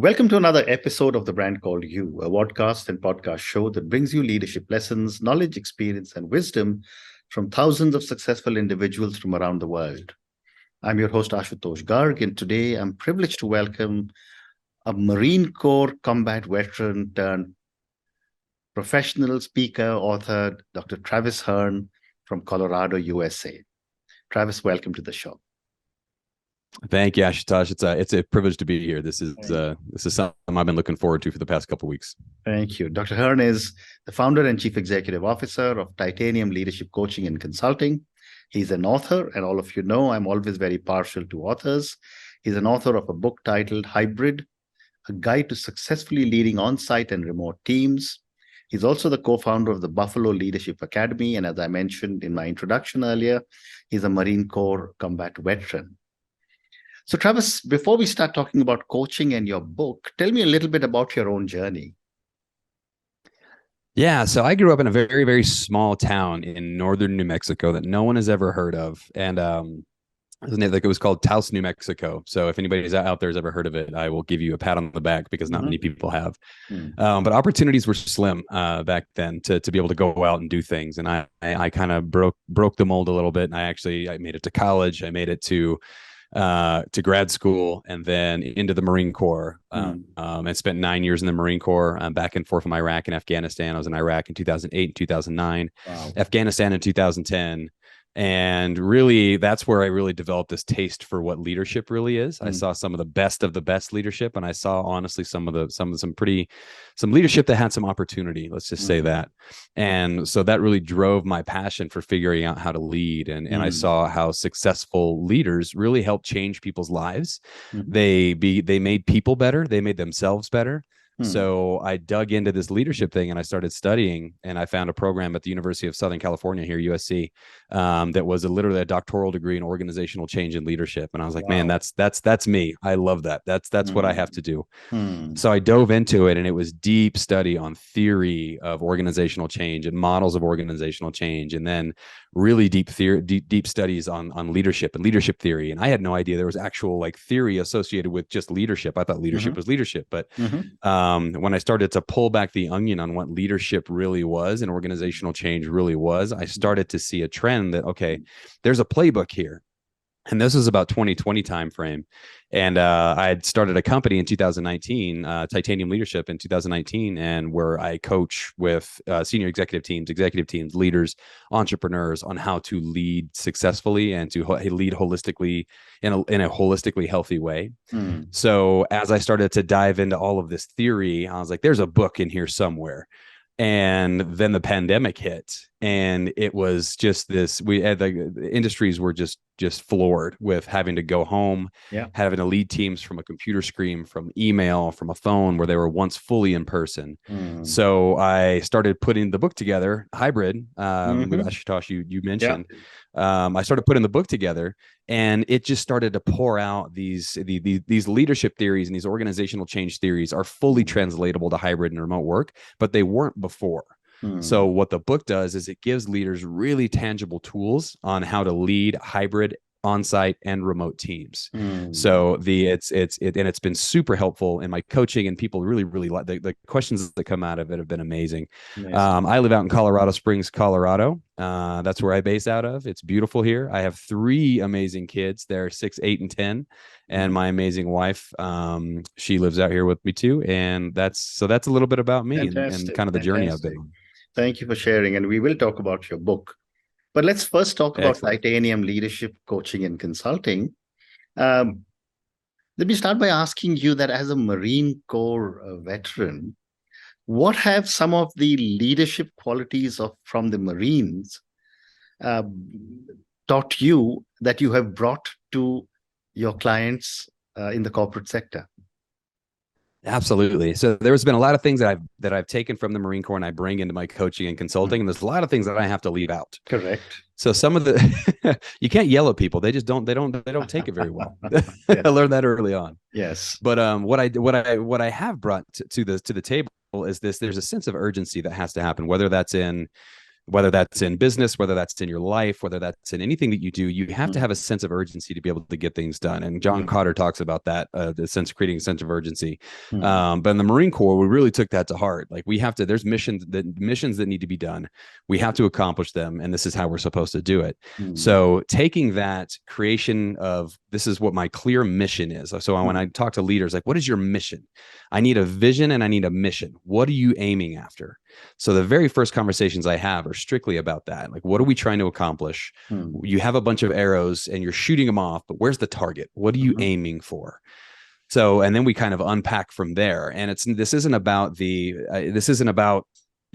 Welcome to another episode of The Brand Called You, a podcast and podcast show that brings you leadership lessons, knowledge, experience, and wisdom from thousands of successful individuals from around the world. I'm your host, Ashutosh Garg, and today I'm privileged to welcome a Marine Corps combat veteran turned professional speaker, author, Dr. Travis Hearne from Colorado, USA. Travis, welcome to the show. Thank you, Ashutosh. It's a privilege to be here. This is something I've been looking forward to for the past couple of weeks. Thank you. Dr. Hearne is the founder and chief executive officer of Titanium Leadership Coaching and Consulting. He's an author, and all of you know I'm always very partial to authors. He's an author of a book titled Hybrid, a guide to successfully leading on-site and remote teams. He's also the co-founder of the Buffalo Leadership Academy, and as I mentioned in my introduction earlier, he's a Marine Corps combat veteran. So Travis, before we start talking about coaching and your book, tell me a little bit about your own journey. Yeah, so I grew up in a very, very small town in northern New Mexico that no one has ever heard of. And it was called Taos, New Mexico. So if anybody's out there has ever heard of it, I will give you a pat on the back because not many people have. But opportunities were slim back then to be able to go out and do things. And I kind of broke the mold a little bit. And I made it to college. I made it to grad school and then into the Marine Corps. And spent 9 years in the Marine Corps, back and forth from Iraq and Afghanistan. I was in Iraq in 2008 and 2009, Afghanistan in 2010. And really, that's where I really developed this taste for what leadership really is. I saw some of the best leadership, and I saw honestly some leadership that had some opportunity. Let's just say that. And so that really drove my passion for figuring out how to lead. And I saw how successful leaders really help change people's lives. They made people better. They made themselves better. So I dug into this leadership thing and I started studying, and I found a program at the University of Southern California here, USC, that was literally a doctoral degree in organizational change and leadership. And I was like, man, that's me. I love that. That's what I have to do. So I dove into it, and it was deep study on theory of organizational change and models of organizational change, and then really deep studies on leadership and leadership theory. And I had no idea there was actual theory associated with just leadership. I thought leadership was leadership, but when I started to pull back the onion on what leadership really was and organizational change really was, I started to see a trend that, okay, there's a playbook here. And this is about 2020 timeframe. And I had started a company in 2019, Titanium Leadership in 2019, and where I coach with senior executive teams, leaders, entrepreneurs on how to lead successfully and to lead holistically in a holistically healthy way. So as I started to dive into all of this theory, I was like, there's a book in here somewhere. And then the pandemic hit, and it was just this, the industries were just floored with having to go home, having to lead teams from a computer screen, from email, from a phone where they were once fully in person. So I started putting the book together, Hybrid, with Ashutosh, you mentioned. I started putting the book together, and it just started to pour out these leadership theories, and these organizational change theories are fully translatable to hybrid and remote work, but they weren't before. So what the book does is it gives leaders really tangible tools on how to lead hybrid, on-site, and remote teams. So it's been super helpful in my coaching, and people really like the questions that come out of it have been amazing. I live out in Colorado Springs, Colorado. That's where I base out of. It's beautiful here. I have 3 amazing kids. They're 6, 8, and 10. And my amazing wife, she lives out here with me too. And that's a little bit about me and kind of the journey I've been on. Thank you for sharing. And we will talk about your book. But let's first talk about Titanium Leadership Coaching and Consulting. Let me start by asking you that as a Marine Corps veteran, what have some of the leadership qualities from the Marines taught you that you have brought to your clients in the corporate sector? Absolutely. So there's been a lot of things that I've taken from the Marine Corps and I bring into my coaching and consulting, and there's a lot of things that I have to leave out. Correct. So some of the you can't yell at people; they just don't take it very well. I learned that early on. Yes. But what I have brought to the table is this: there's a sense of urgency that has to happen, whether that's in whether that's in business, whether that's in your life, whether that's in anything that you do, you have to have a sense of urgency to be able to get things done. And John Cotter talks about that, the sense of creating a sense of urgency. But in the Marine Corps, we really took that to heart. Like we have to, there's missions that need to be done. We have to accomplish them. And this is how we're supposed to do it. So taking that creation of, this is what my clear mission is. So when I talk to leaders, like, what is your mission? I need a vision and I need a mission. What are you aiming after? So the very first conversations I have are strictly about that. Like, what are we trying to accomplish? You have a bunch of arrows and you're shooting them off, but where's the target? What are you aiming for? So, and then we kind of unpack from there. And this isn't about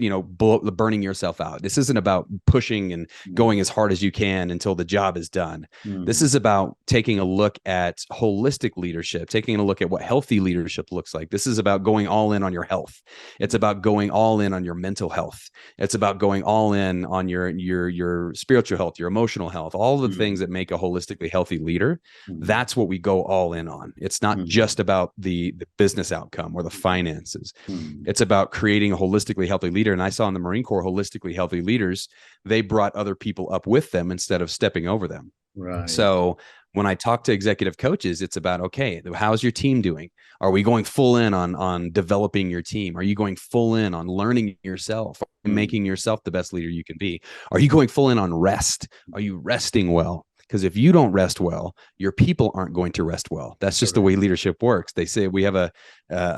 burning yourself out. This isn't about pushing and going as hard as you can until the job is done. This is about taking a look at holistic leadership, taking a look at what healthy leadership looks like. This is about going all in on your health. It's about going all in on your mental health. It's about going all in on your spiritual health, your emotional health, all the things that make a holistically healthy leader. That's what we go all in on. It's not just about the business outcome or the finances. It's about creating a holistically healthy leader. And I saw in the Marine Corps, holistically healthy leaders, they brought other people up with them instead of stepping over them. Right. So when I talk to executive coaches, it's about, okay, how's your team doing? Are we going full in on developing your team? Are you going full in on learning yourself, making yourself the best leader you can be? Are you going full in on rest? Are you resting well? Because if you don't rest well, your people aren't going to rest well. That's just the way leadership works. They say we have a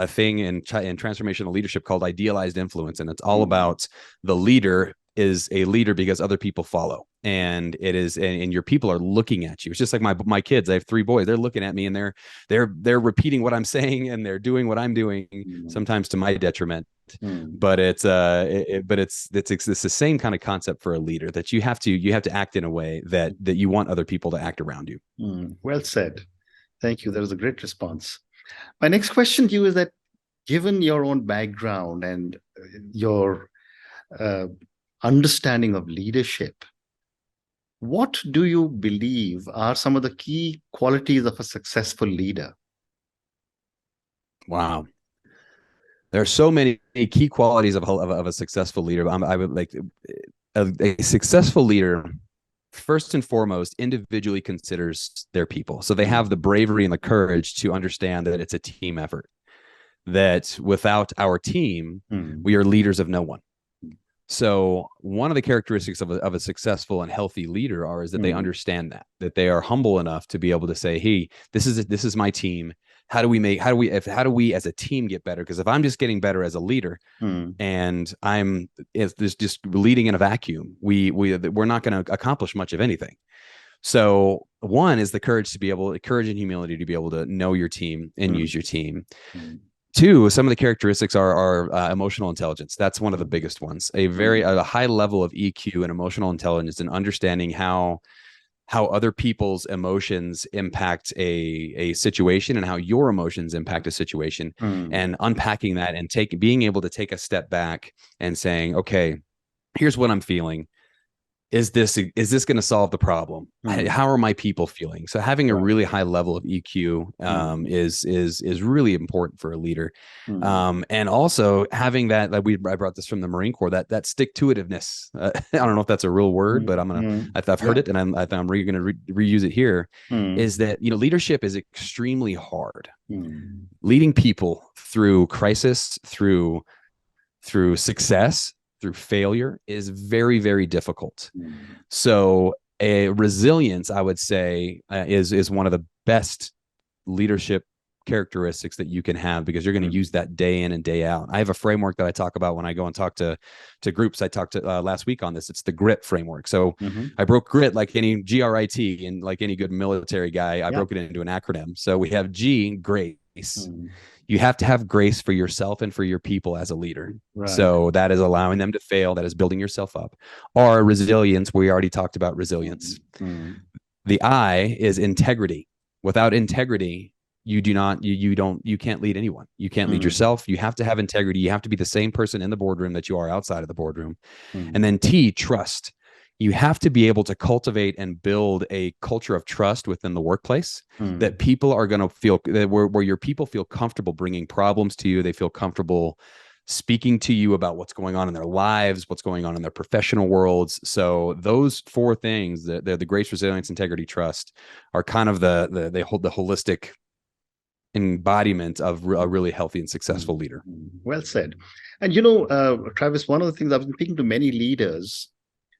thing in transformational leadership called idealized influence, and it's all about the leader is a leader because other people follow, and it is, and your people are looking at you. It's just like my kids. I have 3 boys. They're looking at me, and they're repeating what I'm saying, and they're doing what I'm doing, sometimes to my detriment. But it's the same kind of concept for a leader, that you have to act in a way that you want other people to act around you. Well said. Thank you. That was a great response. My next question to you is that, given your own background and your understanding of leadership, what do you believe are some of the key qualities of a successful leader? Wow. There are so many key qualities of a successful leader. I would like a successful leader, first and foremost, individually considers their people. So they have the bravery and the courage to understand that it's a team effort, that without our team, we are leaders of no one. So one of the characteristics of a successful and healthy leader is that they understand that they are humble enough to be able to say, hey, this is my team. How do we as a team get better? Because if I'm just getting better as a leader and I'm just leading in a vacuum, we're not going to accomplish much of anything. So one is the courage and humility to be able to know your team and use your team. 2, some of the characteristics are emotional intelligence. That's one of the biggest ones. A high level of EQ and emotional intelligence, and understanding how other people's emotions impact a situation and how your emotions impact a situation, and unpacking that and being able to take a step back and saying, okay, here's what I'm feeling. Is this going to solve the problem? How are my people feeling? So having a really high level of EQ is really important for a leader. And also having that, I brought this from the Marine Corps, that stick-to-itiveness. I don't know if that's a real word, but I've heard it, and I'm going to reuse it here. Is that, leadership is extremely hard. Leading people through crisis, through success, through failure is very, very difficult. So a resilience, I would say, is one of the best leadership characteristics that you can have, because you're going to use that day in and day out. I have a framework that I talk about when I go and talk to groups. I talked to last week on this. It's the GRIT framework. So I broke GRIT like any GRIT, and like any good military guy, I broke it into an acronym. So we have G, grace. You have to have grace for yourself and for your people as a leader. Right. So that is allowing them to fail. That is building yourself up. Or resilience. We already talked about resilience. The I is integrity. Without integrity, you can't lead anyone. You can't lead yourself. You have to have integrity. You have to be the same person in the boardroom that you are outside of the boardroom. And then T, trust. You have to be able to cultivate and build a culture of trust within the workplace, that people are going to feel, where your people feel comfortable bringing problems to you. They feel comfortable speaking to you about what's going on in their lives, what's going on in their professional worlds. So those four things, the grace, resilience, integrity, trust, are kind of they hold the holistic embodiment of a really healthy and successful leader. Well said. And Travis, one of the things, I've been speaking to many leaders,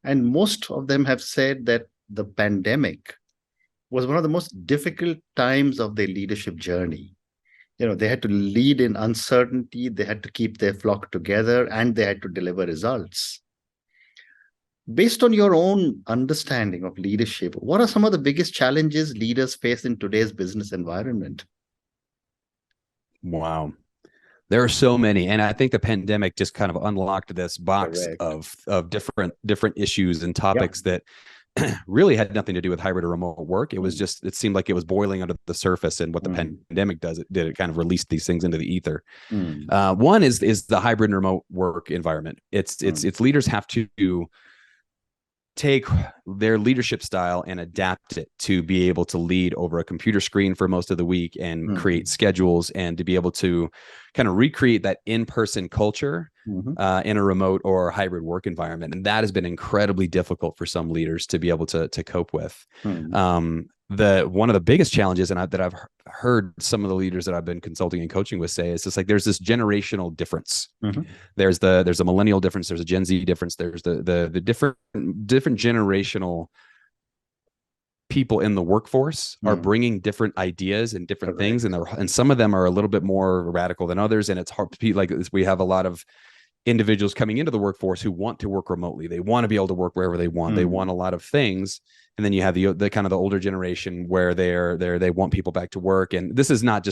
and most of them have said that the pandemic was one of the most difficult times of their leadership journey. They had to lead in uncertainty, they had to keep their flock together, and they had to deliver results. Based on your own understanding of leadership, what are some of the biggest challenges leaders face in today's business environment? Wow. There are so many. And I think the pandemic just kind of unlocked this box of different issues and topics that really had nothing to do with hybrid or remote work. It was just, it seemed like it was boiling under the surface. And what the pandemic did it kind of released these things into the ether. One is the hybrid and remote work environment. It's leaders have to take their leadership style and adapt it to be able to lead over a computer screen for most of the week and create schedules, and to be able to kind of recreate that in-person culture in a remote or hybrid work environment. And that has been incredibly difficult for some leaders to be able to cope with. One of the biggest challenges, and that I've heard some of the leaders that I've been consulting and coaching with say, is just like there's this generational difference. There's a millennial difference, there's a Gen Z difference, there's the different generational people in the workforce are bringing different ideas and different things, and some of them are a little bit more radical than others. And it's hard to be like, we have a lot of individuals coming into the workforce who want to work remotely. They want to be able to work wherever they want. They want a lot of things. And then you have the kind of the older generation where they want people back to work. And this is not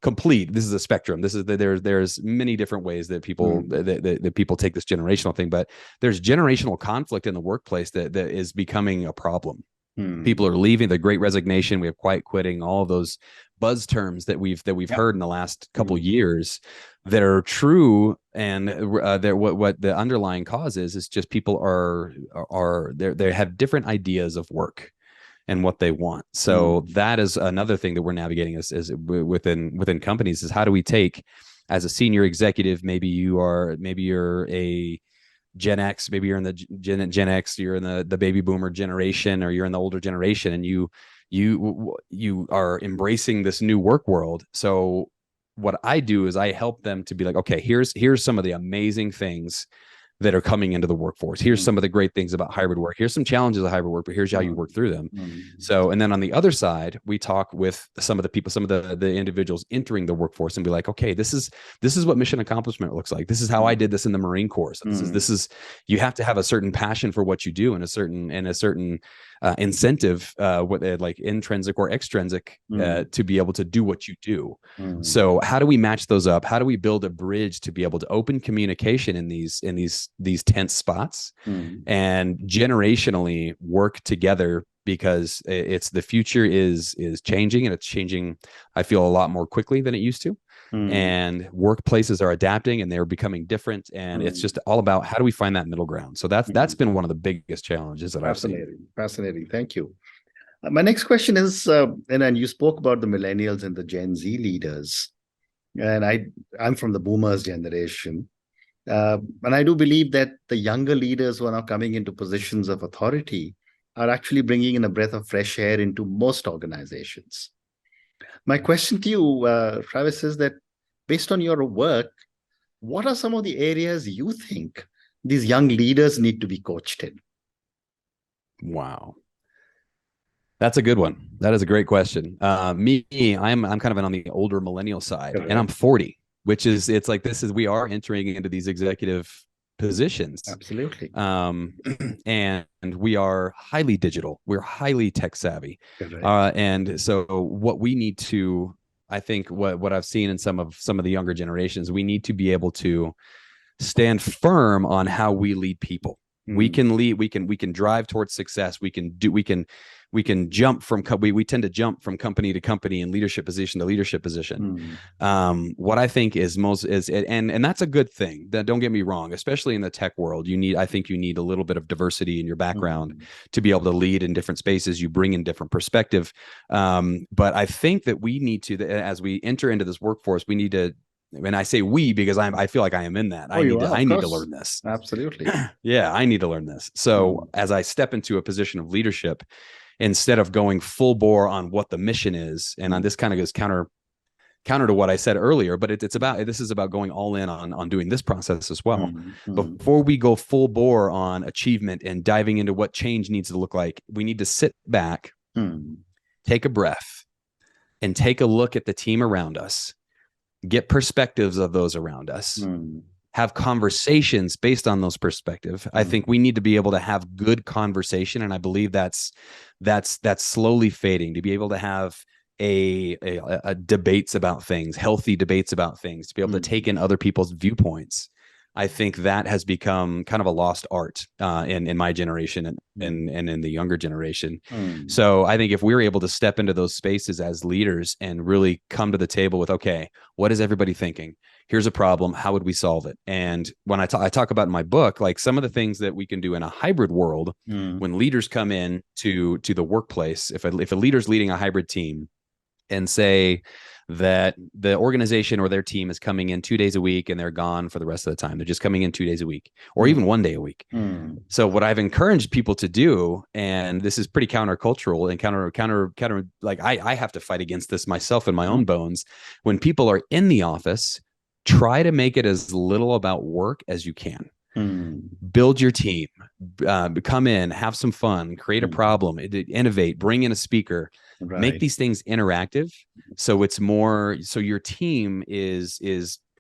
complete. This is a spectrum. There's many different ways that people that people take this generational thing, but there's generational conflict in the workplace that is becoming a problem. People are leaving, the great resignation, we have quiet quitting, all of those buzz terms that we've heard in the last couple of years that are true. And what the underlying cause is just people they have different ideas of work and what they want. So that is another thing that we're navigating as within companies, is how do we take, as a senior executive, maybe you're a Gen X, maybe you're in the Gen X, you're in the baby boomer generation, or you're in the older generation, and you are embracing this new work world. So what I do is I help them to be like, okay, here's some of the amazing things that are coming into the workforce. Here's some of the great things about hybrid work. Here's some challenges of hybrid work, but here's how you work through them. So, and then on the other side, we talk with some of the people, some of the individuals entering the workforce, and be like, okay, this is what mission accomplishment looks like. This is how I did this in the Marine Corps. So this is, you have to have a certain passion for what you do, and a certain incentive, like intrinsic or extrinsic, to be able to do what you do. So how do we match those up? How do we build a bridge to be able to open communication in these tense spots and generationally work together? Because the future is changing, and it's changing, I feel, a lot more quickly than it used to. And workplaces are adapting, and they're becoming different. And it's just all about, how do we find that middle ground? So that's been one of the biggest challenges that I've seen. Fascinating. Thank you. My next question is, and you spoke about the millennials and the Gen Z leaders, and I'm from the boomers generation. And I do believe that the younger leaders who are now coming into positions of authority are actually bringing in a breath of fresh air into most organizations. My question to you, Travis, is that based on your work, what are some of the areas you think these young leaders need to be coached in? Wow. That's a good one. That is a great question. I'm kind of on the older millennial side, and I'm 40, which is, we are entering into these executive positions. Absolutely. And we are highly digital. We're highly tech savvy. And so what we need to, I think what I've seen in some of the younger generations, we need to be able to stand firm on how we lead people. We can lead, we can drive towards success. We can jump from, we tend to jump from company to company and leadership position to leadership position. What I think is and that's a good thing. That, don't get me wrong, especially in the tech world, I think you need a little bit of diversity in your background to be able to lead in different spaces. You bring in different perspective. But I think that we need to, as we enter into this workforce, we need to and I say we because I feel like I am in that. Oh, you are, I of need to course. learn this. Absolutely. Yeah, I need to learn this. So as I step into a position of leadership, instead of going full bore on what the mission is, and on this kind of goes counter to what I said earlier, but it's about, this is about going all in on doing this process as well. Before we go full bore on achievement and diving into what change needs to look like, we need to sit back, take a breath, and take a look at the team around us, get perspectives of those around us, have conversations based on those perspectives. I think we need to be able to have good conversation, and I believe that's slowly fading, to be able to have a debates about things, healthy debates about things, to be able to take in other people's viewpoints. I think that has become kind of a lost art in my generation and in the younger generation. So I think if we're able to step into those spaces as leaders and really come to the table with, okay, what is everybody thinking? Here's a problem. How would we solve it? And when I talk about in my book, like some of the things that we can do in a hybrid world, when leaders come in to the workplace, if a leader's leading a hybrid team and say that the organization or their team is coming in 2 days a week and they're gone for the rest of the time, they're just coming in 2 days a week or even 1 day a week. So what I've encouraged people to do, and this is pretty countercultural and counter, like I have to fight against this myself in my own bones. When people are in the office, try to make it as little about work as you can. Build your team, come in, have some fun, create a problem, innovate, bring in a speaker, make these things interactive. So it's more, so your team is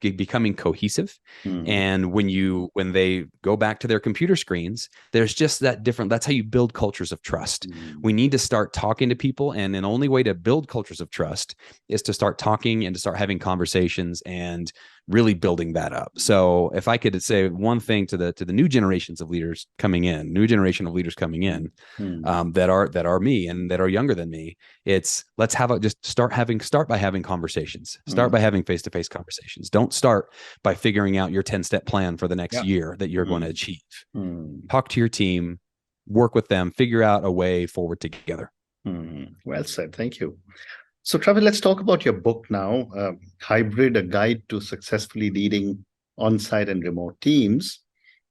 becoming cohesive. And when they go back to their computer screens, there's just that different, that's how you build cultures of trust. We need to start talking to people. And the only way to build cultures of trust is to start talking and to start having conversations and really building that up. So if I could say one thing to the new generations of leaders coming in, that are me and that are younger than me, it's let's start by having conversations. Start by having face-to-face conversations. Don't start by figuring out your 10-step plan for the next year that you're going to achieve. Talk to your team, work with them, figure out a way forward together. Well said. Thank you. So, Travis, let's talk about your book now, Hybrid, a Guide to Successfully Leading On-Site and Remote Teams.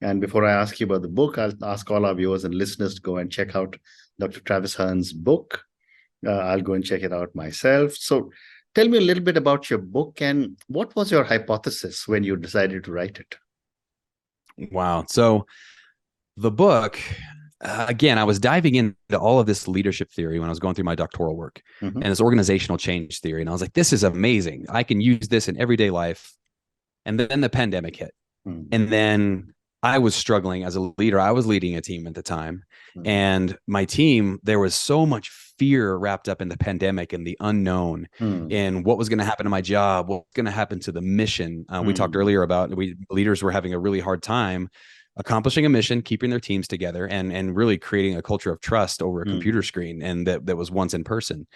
And before I ask you about the book, I'll ask all our viewers and listeners to go and check out Dr. Travis Hearne's book. I'll go and check it out myself. So tell me a little bit about your book and what was your hypothesis when you decided to write it? Wow. So the book, again, I was diving into all of this leadership theory when I was going through my doctoral work and this organizational change theory. And I was like, this is amazing. I can use this in everyday life. And then the pandemic hit. And then I was struggling as a leader. I was leading a team at the time. And my team, there was so much fear wrapped up in the pandemic and the unknown and what was going to happen to my job, what's going to happen to the mission. We talked earlier about leaders were having a really hard time accomplishing a mission, keeping their teams together, and really creating a culture of trust over a computer screen, and that was once in person.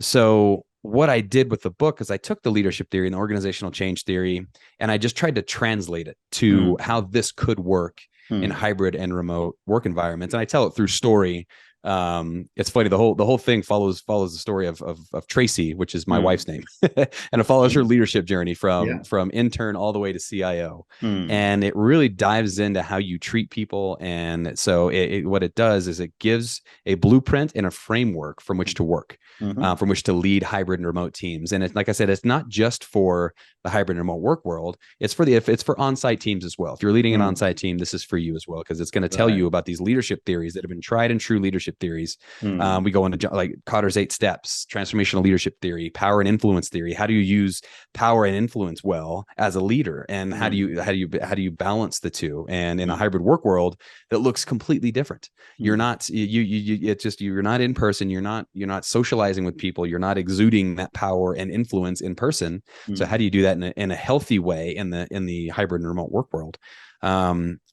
So what I did with the book is I took the leadership theory and the organizational change theory, and I just tried to translate it to how this could work in hybrid and remote work environments. And I tell it through story. It's funny, the whole thing follows the story of Tracy, which is my wife's name, and it follows her leadership journey from intern all the way to CIO, and it really dives into how you treat people. And so what it does is it gives a blueprint and a framework from which to work, from which to lead hybrid and remote teams. And it's, like I said, it's not just for the hybrid and remote work world. It's for on-site teams as well. If you're leading an on-site team, this is for you as well, because it's going to tell you about these leadership theories that have been tried and true leadership theories. We go into like Cotter's 8 steps, transformational leadership theory, power and influence theory. How do you use power and influence well as a leader, and how do you balance the two? And in a hybrid work world that looks completely different, you're not you're not in person, you're not socializing with people, you're not exuding that power and influence in person. So how do you do that in a healthy way in the hybrid and remote work world?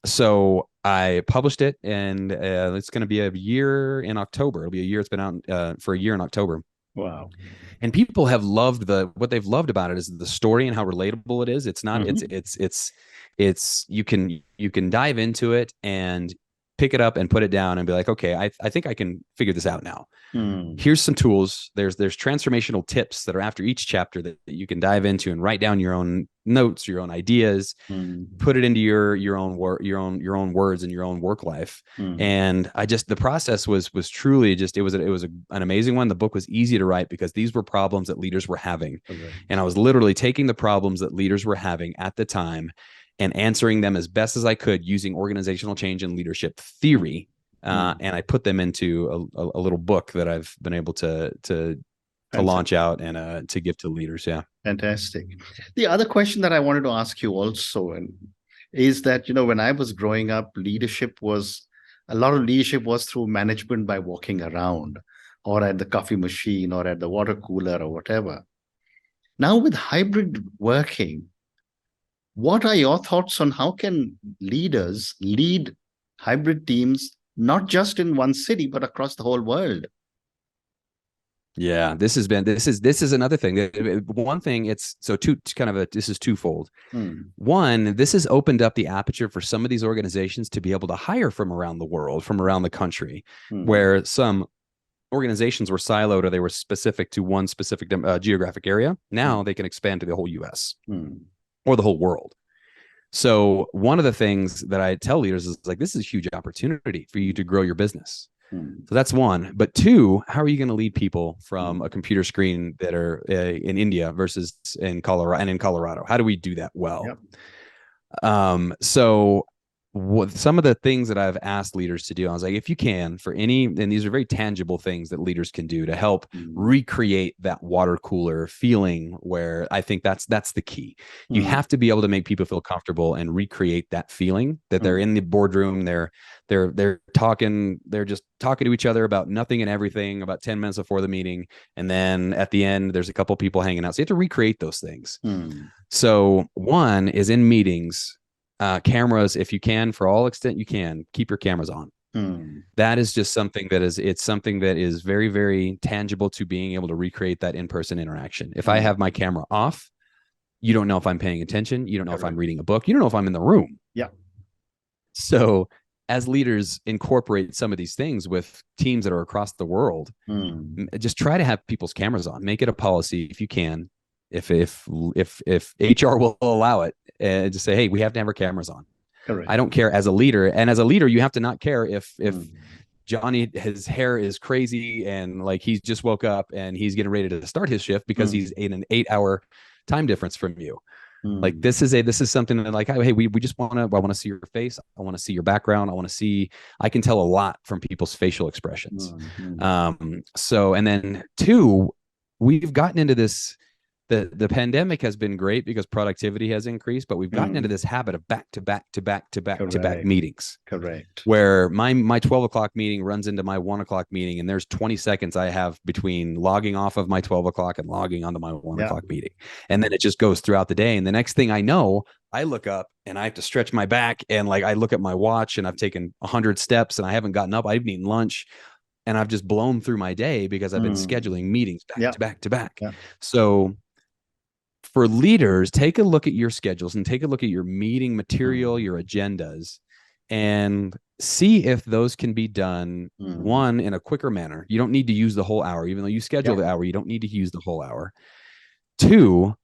So I published it, and it's going to be a year in October. It'll be a year. It's been out for a year in October. Wow. And people have loved what they've loved about it is the story and how relatable it is. It's not, it's you can dive into it and pick it up and put it down and be like, okay, I think I can figure this out now. Hmm. Here's some tools. There's transformational tips that are after each chapter that you can dive into and write down your own notes, your own ideas, put it into your own words and your own work life. And the process was truly just, it was an amazing one. The book was easy to write because these were problems that leaders were having. Correct. And I was literally taking the problems that leaders were having at the time and answering them as best as I could using organizational change and leadership theory. And I put them into a little book that I've been able to launch out and to give to leaders. Yeah. Fantastic. The other question that I wanted to ask you also is that, when I was growing up, a lot of leadership was through management by walking around or at the coffee machine or at the water cooler or whatever. Now with hybrid working, what are your thoughts on how can leaders lead hybrid teams, not just in one city, but across the whole world? Yeah, this is another thing. One thing, this is twofold. One, this has opened up the aperture for some of these organizations to be able to hire from around the world, from around the country, where some organizations were siloed or they were specific to one specific geographic area. Now they can expand to the whole US or the whole world. So one of the things that I tell leaders is like, this is a huge opportunity for you to grow your business. So that's one. But two, how are you going to lead people from a computer screen that are in India versus in Colorado? How do we do that well? Yep. So some of the things that I've asked leaders to do, I was like, if you can, and these are very tangible things that leaders can do to help recreate that water cooler feeling, where I think that's the key. You have to be able to make people feel comfortable and recreate that feeling that they're in the boardroom, they're just talking to each other about nothing and everything about 10 minutes before the meeting. And then at the end, there's a couple people hanging out. So you have to recreate those things. So one is in meetings, cameras, if you can, for all extent you can, keep your cameras on. That is just something that is very, very tangible to being able to recreate that in-person interaction. If I have my camera off, you don't know if I'm paying attention. You don't know if I'm reading a book. You don't know if I'm in the room. Yeah. So as leaders, incorporate some of these things with teams that are across the world. Just try to have people's cameras on. Make it a policy if you can. If HR will allow it, and just say, hey, we have to have our cameras on. Correct. I don't care as a leader. And as a leader, you have to not care if Johnny, his hair is crazy and like he's just woke up and he's getting ready to start his shift because he's in an 8-hour time difference from you. Like this is something that like, hey, I want to see your face. I want to see your background. I can tell a lot from people's facial expressions. So, and then two, we've gotten into this, the pandemic has been great because productivity has increased, but we've gotten into this habit of back to back meetings. Correct. Where my 12 o'clock meeting runs into my 1 o'clock meeting, and there's 20 seconds I have between logging off of my 12 o'clock and logging onto my 1 o'clock meeting. And then it just goes throughout the day. And the next thing I know, I look up and I have to stretch my back, and like I look at my watch and I've taken 100 steps and I haven't gotten up. I haven't eaten lunch. And I've just blown through my day because I've been scheduling meetings back to back. Yeah. So for leaders, take a look at your schedules and take a look at your meeting material, your agendas, and see if those can be done, one, in a quicker manner. You don't need to use the whole hour. Even though you schedule the hour, you don't need to use the whole hour. Two,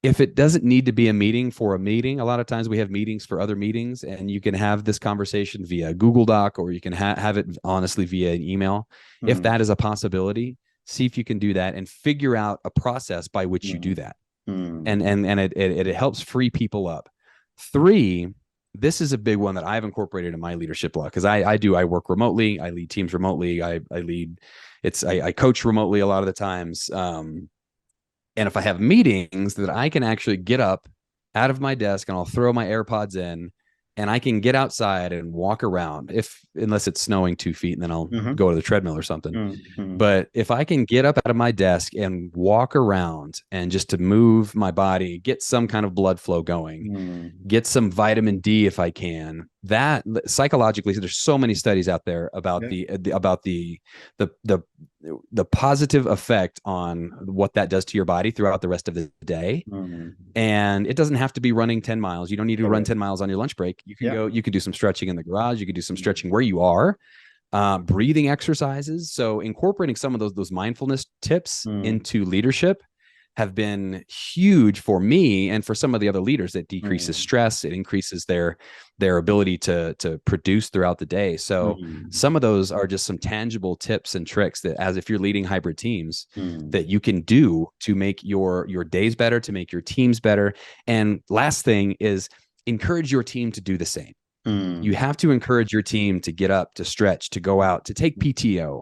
if it doesn't need to be a meeting for a meeting, a lot of times we have meetings for other meetings, and you can have this conversation via Google Doc, or you can have it honestly via an email. If that is a possibility, see if you can do that and figure out a process by which you do that. And it helps free people up. Three, this is a big one that I've incorporated in my leadership law, because I work remotely. I lead teams remotely. I coach remotely a lot of the times. And if I have meetings, that I can actually get up out of my desk and I'll throw my AirPods in and I can get outside and walk around, unless it's snowing 2 feet, and then I'll go to the treadmill or something. But if I can get up out of my desk and walk around and just to move my body, get some kind of blood flow going, get some vitamin D if I can, that psychologically, there's so many studies out there about the the positive effect on what that does to your body throughout the rest of the day. And it doesn't have to be running 10 miles. You don't need to run 10 miles on your lunch break. You can go, you can do some stretching in the garage. You can do some stretching where you are, breathing exercises. So incorporating some of those mindfulness tips into leadership have been huge for me and for some of the other leaders. It decreases stress. It increases their ability to produce throughout the day. So some of those are just some tangible tips and tricks that, as if you're leading hybrid teams, that you can do to make your days better, to make your teams better. And last thing is encourage your team to do the same. You have to encourage your team to get up, to stretch, to go out, to take PTO.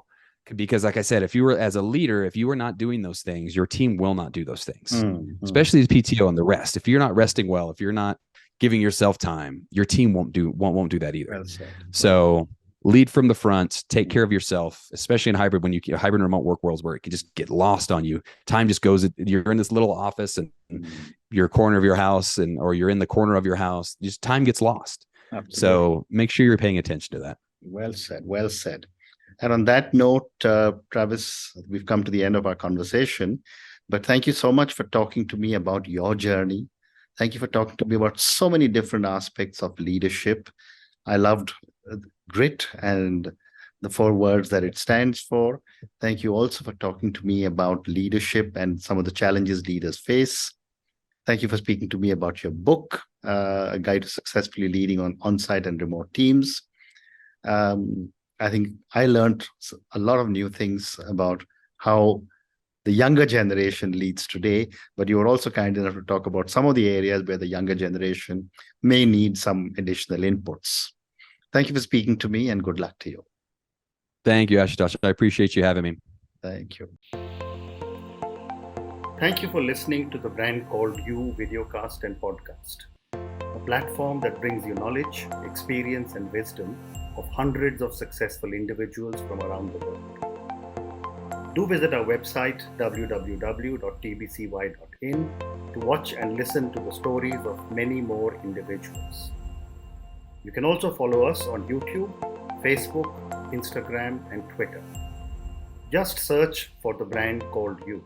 Because like I said, if you were, as a leader, if you are not doing those things, your team will not do those things, especially the PTO and the rest. If you're not resting well, if you're not giving yourself time, your team won't do that either. So lead from the front, take care of yourself, especially in hybrid, when you hybrid and remote work worlds where it can just get lost on you. Time just goes, you're in this little office and your corner of your house, or you're in the corner of your house, just time gets lost. Absolutely. So make sure you're paying attention to that. Well said. Well said. And on that note, Travis, we've come to the end of our conversation, but thank you so much for talking to me about your journey. Thank you for talking to me about so many different aspects of leadership. I loved grit and the 4 words that it stands for. Thank you also for talking to me about leadership and some of the challenges leaders face. Thank you for speaking to me about your book, A Guide to Successfully Leading on On-Site and Remote Teams. I think I learned a lot of new things about how the younger generation leads today, but you were also kind enough to talk about some of the areas where the younger generation may need some additional inputs. Thank you for speaking to me, and good luck to you. Thank you, Ashutosh. I appreciate you having me. Thank you. Thank you for listening to the Brand Called You videocast and podcast, a platform that brings you knowledge, experience, and wisdom of hundreds of successful individuals from around the world. Do visit our website www.tbcy.in to watch and listen to the stories of many more individuals. You can also follow us on YouTube, Facebook, Instagram, and Twitter. Just search for the Brand Called You.